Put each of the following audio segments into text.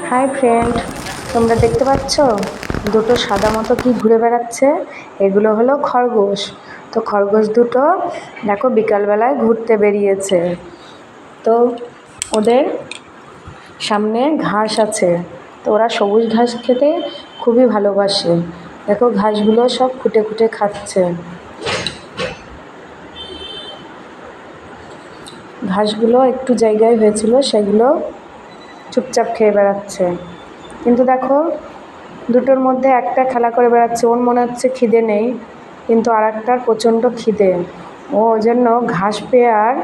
Hi friend, তোমরা দেখতে পাচ্ছ দুটো সাদা মতো কি ঘুরে বেড়াচ্ছে? এগুলো হলো খরগোশ। তো খরগোশ দুটো দেখো বিকালবেলায় ঘুরতে বেরিয়েছে। তো ওদের সামনে ঘাস আছে, তো ওরা সবুজ ঘাস খেতে খুবই ভালোবাসে। দেখো ঘাসগুলো সব খুঁটে খুঁটে খাচ্ছে। ঘাসগুলো একটু জায়গায় হয়েছিল, সেগুলো চুপচাপ খেয়ে বেড়াচ্ছে। কিন্তু দেখো দুটোর মধ্যে একটা খেলা করে বেড়াচ্ছে, ওর মনে হচ্ছে খিদে নেই, কিন্তু আর একটার প্রচণ্ড খিদে। ও ওই জন্য ঘাস পেয়ে আর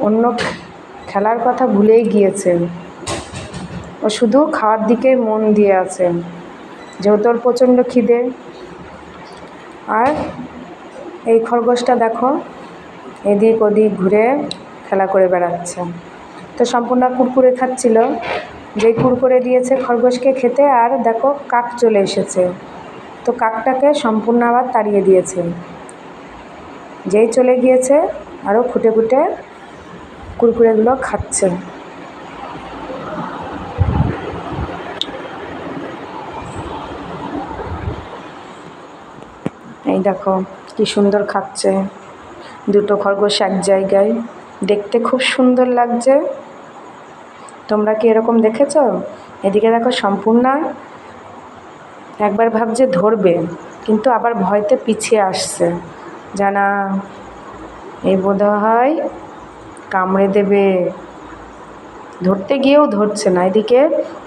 অন্য খেলার কথা ভুলেই গিয়েছে। ও শুধু খাওয়ার দিকেই মন দিয়ে আছে, যেহেতু ওর প্রচণ্ড খিদে। আর এই খরগোশটা দেখো এদিক ওদিক ঘুরে খেলা করে বেড়াচ্ছে। তো সম্পূর্ণ কুরকুরে খাচ্ছিল, যেই কুরকুরে দিয়েছে খরগোশকে খেতে, আর দেখো কাক চলে এসেছে। তো কাকটাকে সম্পূর্ণ আবার তাড়িয়ে দিয়েছে। যেই চলে গিয়েছে আরও খুঁটে খুঁটে কুরকুরেগুলো খাচ্ছে। এই দেখো কি সুন্দর খাচ্ছে দুটো খরগোশ এক জায়গায়, দেখতে খুব সুন্দর লাগছে। তোমরা কি এরকম দেখেছো? এদিকে দেখো সম্পূর্ণা একবার ভাবছে ধরবে, কিন্তু আবার ভয়তে পিছিয়ে আসছে, জানা এই বোধ হয় কামড়ে দেবে। ধরতে গিয়েও ধরছে না। এদিকে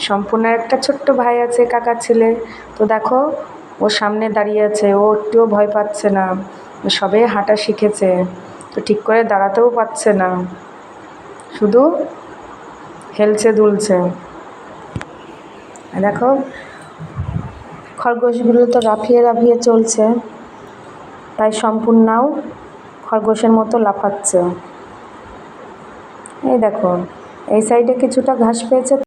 সম্পূর্ণার একটা ছোট্ট ভাই আছে, কাকার ছেলে। তো দেখো ও সামনে দাঁড়িয়ে আছে, ও একটুও ভয় পাচ্ছে না। ও সবে হাঁটা শিখেছে, তো ঠিক করে দাঁড়াতেও পারছে না, শুধু হেলছে দুলছে। দেখো খরগোশগুলো তো লাফিয়ে লাফিয়ে চলছে, তাই সম্পূর্ণাও খরগোশের মতো লাফাচ্ছে। এই দেখো এই সাইডে কিছুটা ঘাস পেয়েছে।